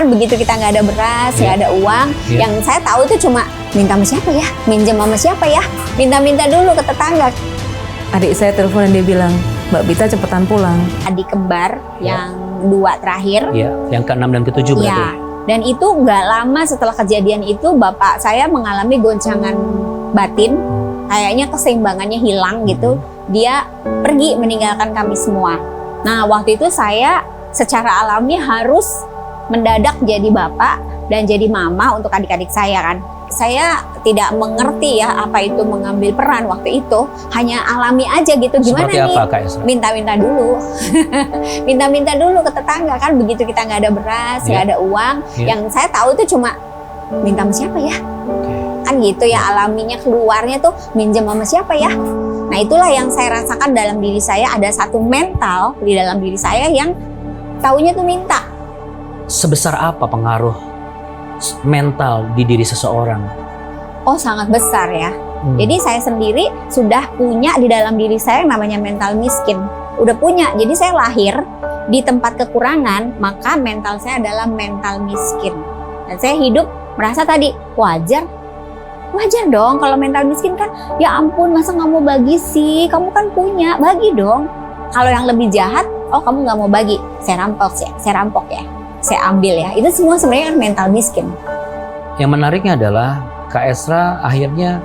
kan begitu kita nggak ada beras, nggak ada uang, yang saya tahu itu cuma minta sama siapa ya, minjem sama siapa ya, minta-minta dulu ke tetangga. Adik saya telepon dan dia bilang, Mbak Bita cepetan pulang. Adik kembar yang 2 terakhir. Iya, yang ke-6 dan ke-7 berarti. Iya. Dan itu nggak lama setelah kejadian itu bapak saya mengalami goncangan batin, kayaknya keseimbangannya hilang gitu. Dia pergi meninggalkan kami semua. Nah waktu itu saya secara alami harus mendadak jadi bapak dan jadi mama untuk adik-adik saya kan. Saya tidak mengerti ya apa itu mengambil peran waktu itu, hanya alami aja gitu. Gimana Seperti nih? apa, Kak Esra? Minta-minta dulu, minta-minta dulu ke tetangga kan begitu kita nggak ada beras, nggak ada uang, yang saya tahu itu cuma minta sama siapa ya, kan gitu ya alaminya keluarnya tuh minjem sama siapa ya. Nah itulah yang saya rasakan dalam diri saya, ada satu mental di dalam diri saya yang taunya tuh minta. Sebesar apa pengaruh mental di diri seseorang? Oh sangat besar ya. Jadi saya sendiri sudah punya di dalam diri saya yang namanya mental miskin. Udah punya, jadi saya lahir di tempat kekurangan, maka mental saya adalah mental miskin. Dan saya hidup merasa tadi wajar dong kalau mental miskin kan, ya ampun masa nggak mau bagi sih, kamu kan punya, bagi dong. Kalau yang lebih jahat, oh kamu nggak mau bagi, saya rampok ya, saya ambil ya. Itu semua sebenarnya kan mental miskin. Yang menariknya adalah Kak Esra akhirnya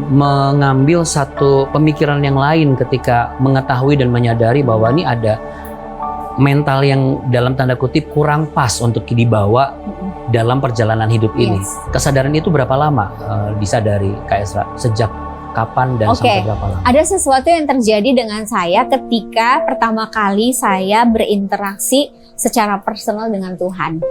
mengambil satu pemikiran yang lain ketika mengetahui dan menyadari bahwa ini ada mental yang dalam tanda kutip kurang pas untuk dibawa dalam perjalanan hidup ini. Kesadaran itu berapa lama disadari Kak Esra? Sejak kapan dan sampai berapa lama? Ada sesuatu yang terjadi dengan saya ketika pertama kali saya berinteraksi secara personal dengan Tuhan.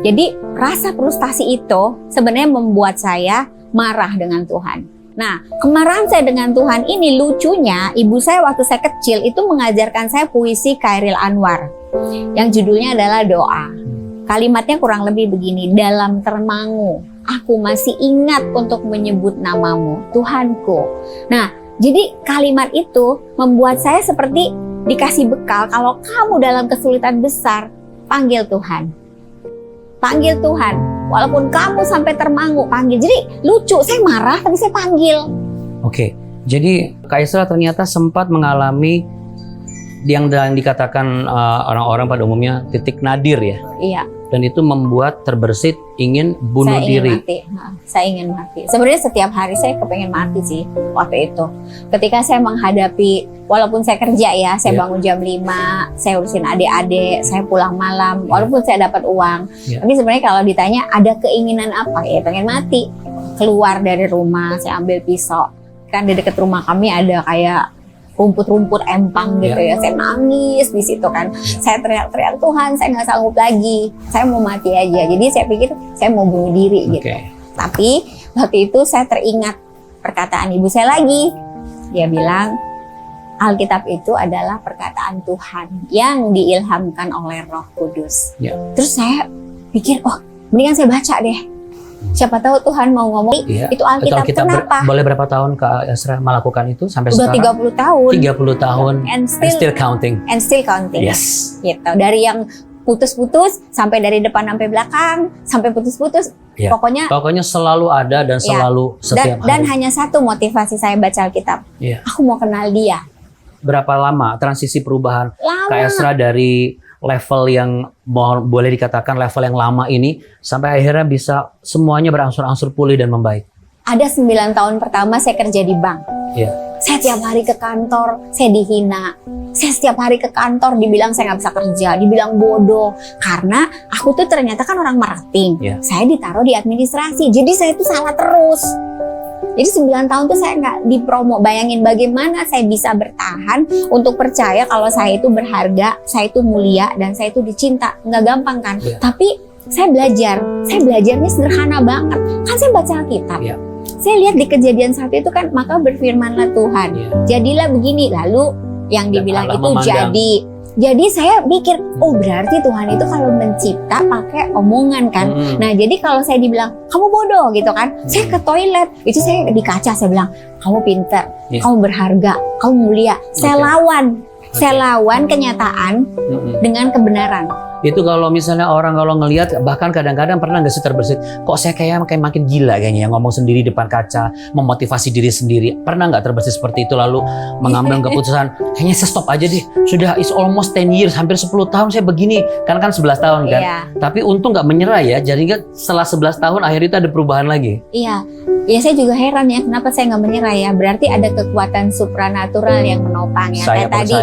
Jadi rasa frustasi itu sebenarnya membuat saya marah dengan Tuhan. Nah, kemarahan saya dengan Tuhan ini lucunya, ibu saya waktu saya kecil itu mengajarkan saya puisi Khairil Anwar yang judulnya adalah Doa. Kalimatnya kurang lebih begini, dalam termangu, aku masih ingat untuk menyebut namamu, Tuhanku. Nah, jadi kalimat itu membuat saya seperti dikasih bekal, kalau kamu dalam kesulitan besar, panggil Tuhan. Panggil Tuhan, walaupun kamu sampai termangu, panggil. Jadi lucu, saya marah tapi saya panggil. Oke, jadi Kak Esra ternyata sempat mengalami yang dikatakan orang-orang pada umumnya titik nadir ya. Iya. Dan itu membuat terbersit ingin bunuh diri. Saya ingin mati. Sebenarnya setiap hari saya kepengen mati sih waktu itu. Ketika saya menghadapi, walaupun saya kerja ya, saya bangun jam 5, saya urusin adik-adik, saya pulang malam, walaupun saya dapat uang. Tapi sebenarnya kalau ditanya ada keinginan apa, ya pengen mati. Keluar dari rumah, saya ambil pisau. Kan di dekat rumah kami ada kayak rumput-rumput empang gitu ya. Saya nangis di situ kan. Saya teriak-teriak, Tuhan saya nggak sanggup lagi. Saya mau mati aja. Jadi saya pikir saya mau bunuh diri gitu. Tapi waktu itu saya teringat perkataan ibu saya lagi. Dia bilang, Alkitab itu adalah perkataan Tuhan yang diilhamkan oleh Roh Kudus. Terus saya pikir, oh mendingan saya baca deh. Siapa tahu Tuhan mau ngomong itu Alkitab. Kenapa? Boleh berapa tahun Kak Esra melakukan itu sampai Udah sekarang? 30 tahun. 30 tahun. And still counting. And still counting. Yes. Gitu. Dari yang putus-putus sampai dari depan sampai belakang sampai putus-putus. Pokoknya selalu ada dan selalu setiap hari. Dan hanya satu motivasi saya baca Alkitab. Aku mau kenal Dia. Berapa lama transisi perubahan Kak Esra dari level yang boleh dikatakan level yang lama ini sampai akhirnya bisa semuanya berangsur-angsur pulih dan membaik? Ada 9 tahun pertama saya kerja di bank. Saya tiap hari ke kantor, saya dihina. Saya setiap hari ke kantor dibilang saya nggak bisa kerja, dibilang bodoh. Karena aku tuh ternyata kan orang marketing. Saya ditaruh di administrasi, jadi saya tuh salah terus. Jadi 9 tahun tuh saya nggak dipromo. Bayangin bagaimana saya bisa bertahan untuk percaya kalau saya itu berharga, saya itu mulia, dan saya itu dicinta. Nggak gampang kan? Tapi saya belajarnya sederhana banget. Kan saya baca Alkitab. Saya lihat di Kejadian 1 itu kan, maka berfirmanlah Tuhan. Jadilah begini, lalu yang dibilang itu jadi. Jadi saya pikir, oh berarti Tuhan itu kalau mencipta pakai omongan kan. Nah jadi kalau saya dibilang, kamu bodoh gitu kan. Saya ke toilet, itu saya di kaca saya bilang, kamu pintar, kamu berharga, kamu mulia. Saya lawan kenyataan dengan kebenaran. Itu kalau misalnya orang kalau ngelihat, bahkan kadang-kadang pernah nggak sih terbersit, kok saya kayak makin gila kayaknya, ngomong sendiri depan kaca, memotivasi diri sendiri. Pernah nggak terbersit seperti itu lalu mengambil keputusan, kayaknya saya stop aja deh. Sudah is almost 10 years, hampir 10 tahun saya begini. Kan 11 tahun kan. Iya. Tapi untung nggak menyerah ya. Jadi setelah 11 tahun akhirnya itu ada perubahan lagi. Iya, ya saya juga heran ya kenapa saya nggak menyerah ya. Berarti ada kekuatan supranatural yang menopang ya. Saya Kayak tadi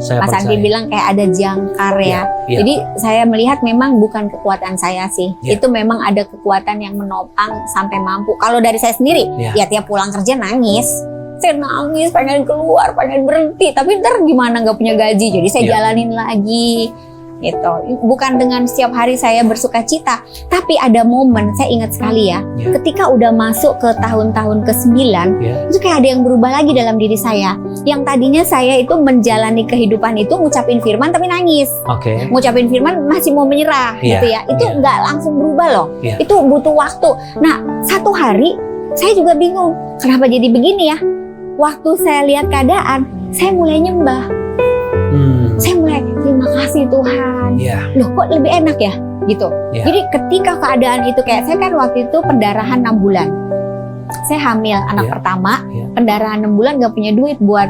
saya Mas Anggi percaya. bilang kayak ada jangkar ya. Iya. Jadi saya melihat memang bukan kekuatan saya sih. Iya. Itu memang ada kekuatan yang menopang sampai mampu. Kalau dari saya sendiri, Iya. ya tiap pulang kerja nangis. Saya nangis, pengen keluar, pengen berhenti. Tapi ntar gimana nggak punya gaji. Jadi saya Iya. jalanin lagi. Gitu. Bukan dengan setiap hari saya bersuka cita. Tapi ada momen, saya ingat sekali ya. Iya. Ketika udah masuk ke tahun-tahun ke-9, Iya. itu kayak ada yang berubah lagi dalam diri saya. Yang tadinya saya itu menjalani kehidupan itu ngucapin firman tapi nangis. Oke. Ngucapin firman masih mau menyerah Iya, gitu ya. Itu iya. nggak langsung berubah loh. Iya. Itu butuh waktu. Nah, satu hari saya juga bingung. Kenapa jadi begini ya? Waktu saya lihat keadaan, saya mulai nyembah. Saya mulai terima kasih Tuhan. Iya. Loh kok lebih enak ya? Gitu. Iya. Jadi ketika keadaan itu kayak saya kan waktu itu pendarahan 6 bulan. Saya hamil anak Iya. pertama, Iya. pendarahan 6 bulan nggak punya duit buat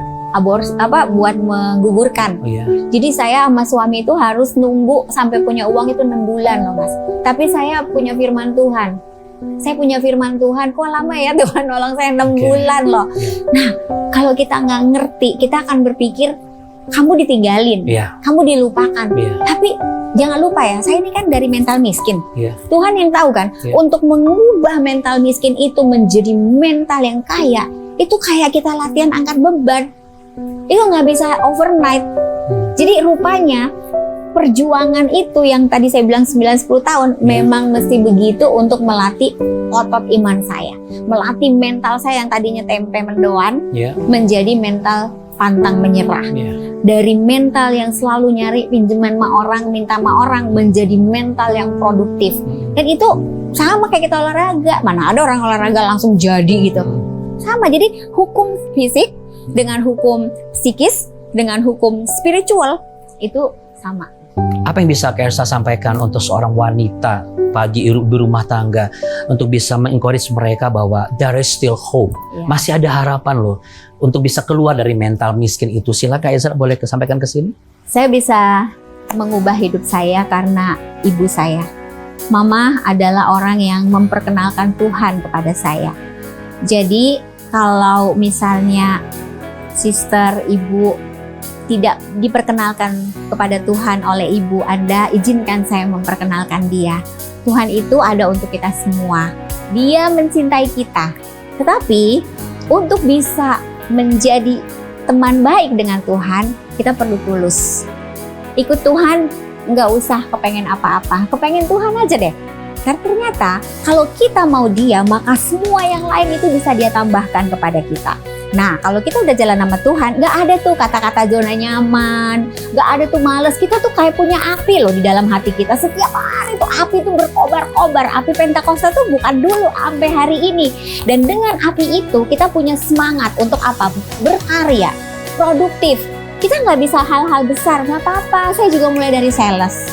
buat menggugurkan. Oh iya. Jadi saya sama suami itu harus nunggu sampai punya uang itu 6 bulan loh Mas. Tapi saya punya firman Tuhan. Saya punya firman Tuhan, kok lama ya Tuhan nolong saya 6 Oke. bulan loh. Iya. Nah, kalau kita nggak ngerti, kita akan berpikir kamu ditinggalin, Iya. kamu dilupakan. Iya. Tapi jangan lupa ya, saya ini kan dari mental miskin. Iya. Tuhan yang tahu kan, Iya. untuk mengubah mental miskin itu menjadi mental yang kaya, itu kayak kita latihan angkat beban. Itu nggak bisa overnight. Jadi rupanya perjuangan itu yang tadi saya bilang 9-10 tahun memang mesti begitu untuk melatih otot iman saya. Melatih mental saya yang tadinya tempe mendoan Iya. menjadi mental pantang menyerah. Iya. Dari mental yang selalu nyari pinjaman sama orang, minta sama orang, menjadi mental yang produktif. Dan itu sama kayak kita olahraga. Mana ada orang olahraga langsung jadi gitu. Sama, jadi hukum fisik dengan hukum psikis, dengan hukum spiritual itu sama. Apa yang bisa Kak Elsa sampaikan untuk seorang wanita pagi berumah tangga untuk bisa mengencourage mereka bahwa there is still hope, Ya. masih ada harapan loh untuk bisa keluar dari mental miskin itu. Silakan Kak Elsa, boleh sampaikan ke sini? Saya bisa mengubah hidup saya karena ibu saya. Mama adalah orang yang memperkenalkan Tuhan kepada saya. Jadi kalau misalnya sister, ibu tidak diperkenalkan kepada Tuhan oleh ibu Anda, izinkan saya memperkenalkan dia. Tuhan itu ada untuk kita semua. Dia mencintai kita. Tetapi untuk bisa menjadi teman baik dengan Tuhan, kita perlu tulus. Ikut Tuhan, nggak usah kepengen apa-apa. Kepengen Tuhan aja deh. Karena ternyata kalau kita mau dia, maka semua yang lain itu bisa dia tambahkan kepada kita. Nah, kalau kita udah jalan sama Tuhan, nggak ada tuh kata-kata zona nyaman, nggak ada tuh males. Kita tuh kayak punya api loh di dalam hati kita. Setiap hari tuh api tuh berkobar-kobar. Api Pentakosta tuh bukan dulu sampai hari ini. Dan dengan api itu kita punya semangat untuk apa? Berkarya, produktif. Kita nggak bisa hal-hal besar, nggak apa-apa. Saya juga mulai dari sales.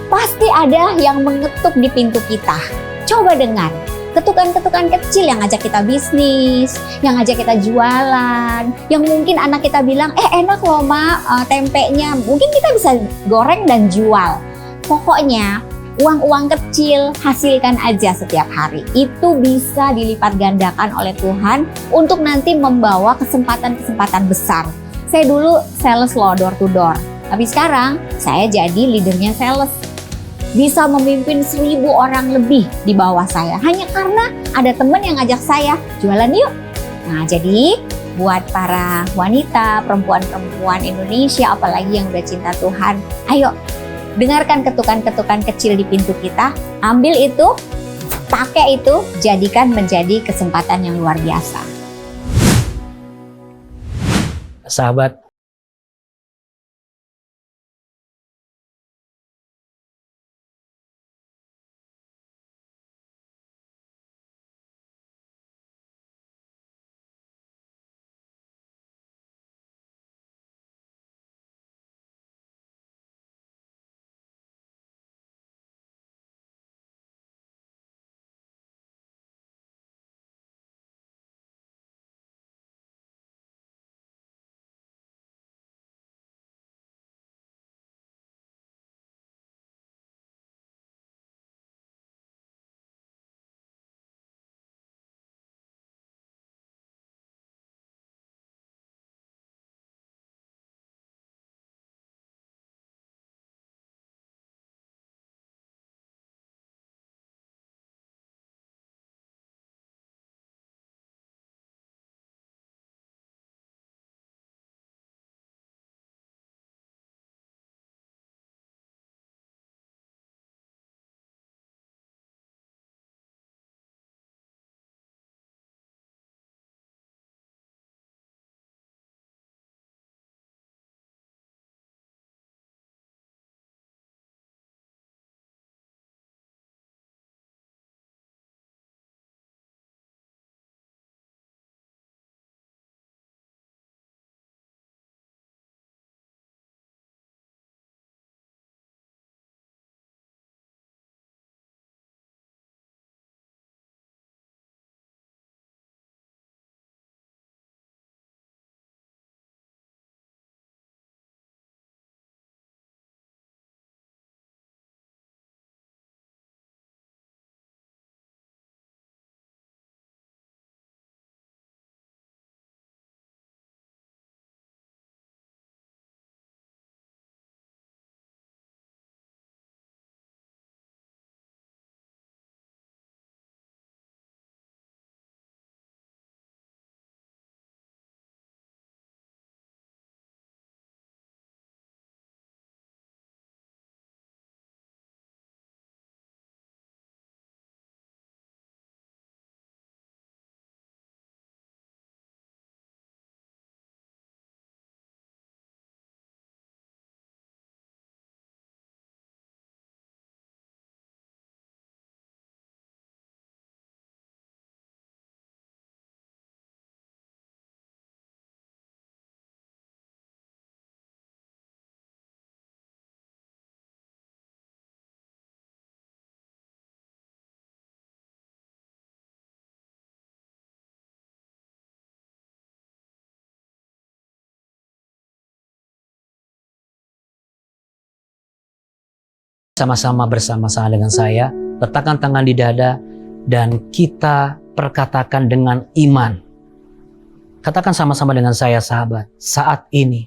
Pasti ada yang mengetuk di pintu kita. Coba dengar. Ketukan-ketukan kecil yang ngajak kita bisnis, yang ngajak kita jualan, yang mungkin anak kita bilang, enak loh Ma, tempenya. Mungkin kita bisa goreng dan jual. Pokoknya uang-uang kecil hasilkan aja setiap hari. Itu bisa dilipat gandakan oleh Tuhan untuk nanti membawa kesempatan-kesempatan besar. Saya dulu sales loh, door to door. Tapi sekarang saya jadi leadernya sales. Bisa memimpin 1.000 orang lebih di bawah saya. Hanya karena ada teman yang ngajak saya, jualan yuk. Nah jadi buat para wanita, perempuan-perempuan Indonesia, apalagi yang udah cinta Tuhan, ayo dengarkan ketukan-ketukan kecil di pintu kita, ambil itu, pakai itu, jadikan menjadi kesempatan yang luar biasa. Sahabat, Sama-sama bersama-sama dengan saya, letakkan tangan di dada dan kita perkatakan dengan iman. Katakan sama-sama dengan saya, sahabat. Saat ini,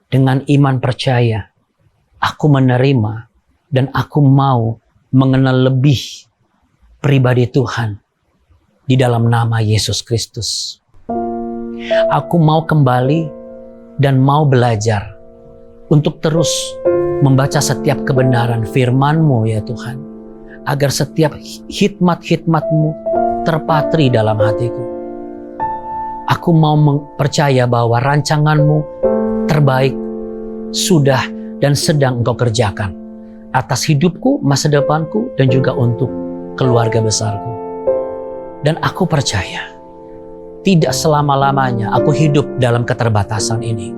dengan iman percaya, aku menerima dan aku mau mengenal lebih pribadi Tuhan di dalam nama Yesus Kristus. Aku mau kembali dan mau belajar untuk terus membaca setiap kebenaran firman-Mu ya Tuhan, agar setiap hikmat-hikmat-Mu terpatri dalam hatiku. Aku mau percaya bahwa rancangan-Mu terbaik sudah dan sedang Engkau kerjakan atas hidupku, masa depanku, dan juga untuk keluarga besarku. Dan aku percaya tidak selama-lamanya aku hidup dalam keterbatasan ini.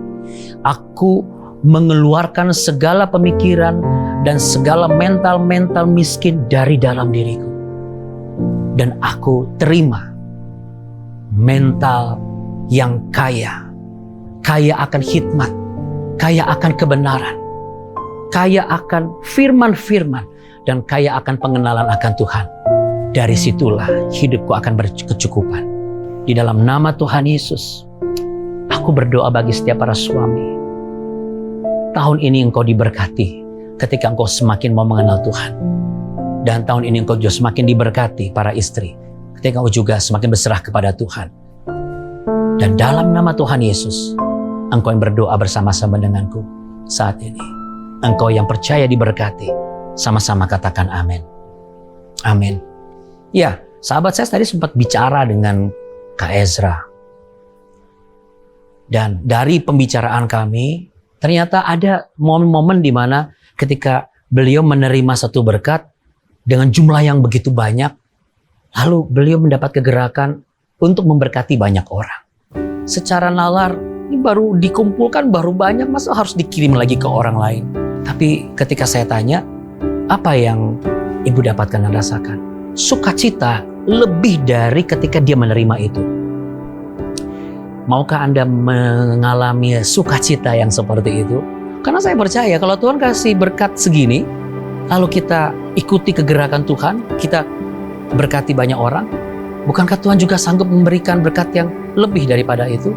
Aku mengeluarkan segala pemikiran dan segala mental-mental miskin dari dalam diriku. Dan aku terima mental yang kaya akan hikmat, kaya akan kebenaran, kaya akan firman-firman, dan kaya akan pengenalan akan Tuhan. Dari situlah hidupku akan berkecukupan. Di dalam nama Tuhan Yesus, aku berdoa bagi setiap para suami. Tahun ini engkau diberkati ketika engkau semakin mau mengenal Tuhan. Dan tahun ini engkau juga semakin diberkati para istri ketika engkau juga semakin berserah kepada Tuhan. Dan dalam nama Tuhan Yesus, engkau yang berdoa bersama-sama denganku saat ini. Engkau yang percaya diberkati, sama-sama katakan amin. Amin. Ya, sahabat, saya tadi sempat bicara dengan Kak Ezra. Dan dari pembicaraan kami, ternyata ada momen-momen di mana ketika beliau menerima satu berkat dengan jumlah yang begitu banyak, lalu beliau mendapat kegerakan untuk memberkati banyak orang. Secara nalar, ini baru dikumpulkan, baru banyak, masa harus dikirim lagi ke orang lain? Tapi ketika saya tanya, apa yang ibu dapatkan dan rasakan? Sukacita lebih dari ketika dia menerima itu. Maukah Anda mengalami sukacita yang seperti itu? Karena saya percaya kalau Tuhan kasih berkat segini, lalu kita ikuti kegerakan Tuhan, kita berkati banyak orang, bukankah Tuhan juga sanggup memberikan berkat yang lebih daripada itu?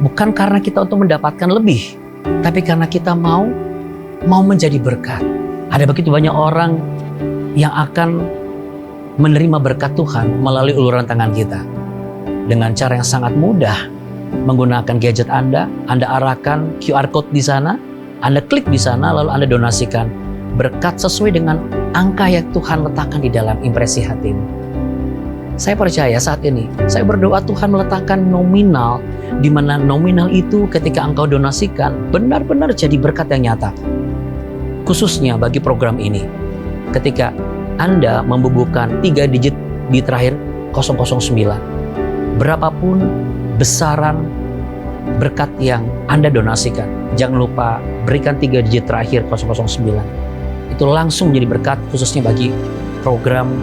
Bukan karena kita untuk mendapatkan lebih, tapi karena kita mau menjadi berkat. Ada begitu banyak orang yang akan menerima berkat Tuhan melalui uluran tangan kita. Dengan cara yang sangat mudah, menggunakan gadget Anda arahkan QR code di sana, Anda klik di sana, lalu Anda donasikan berkat sesuai dengan angka yang Tuhan letakkan di dalam impresi hatimu. Saya percaya saat ini, saya berdoa Tuhan meletakkan nominal, di mana nominal itu ketika engkau donasikan, benar-benar jadi berkat yang nyata. Khususnya bagi program ini, ketika Anda membubuhkan 3 digit di terakhir 009, berapapun besaran berkat yang Anda donasikan, jangan lupa berikan 3 digit terakhir 009. Itu langsung menjadi berkat khususnya bagi program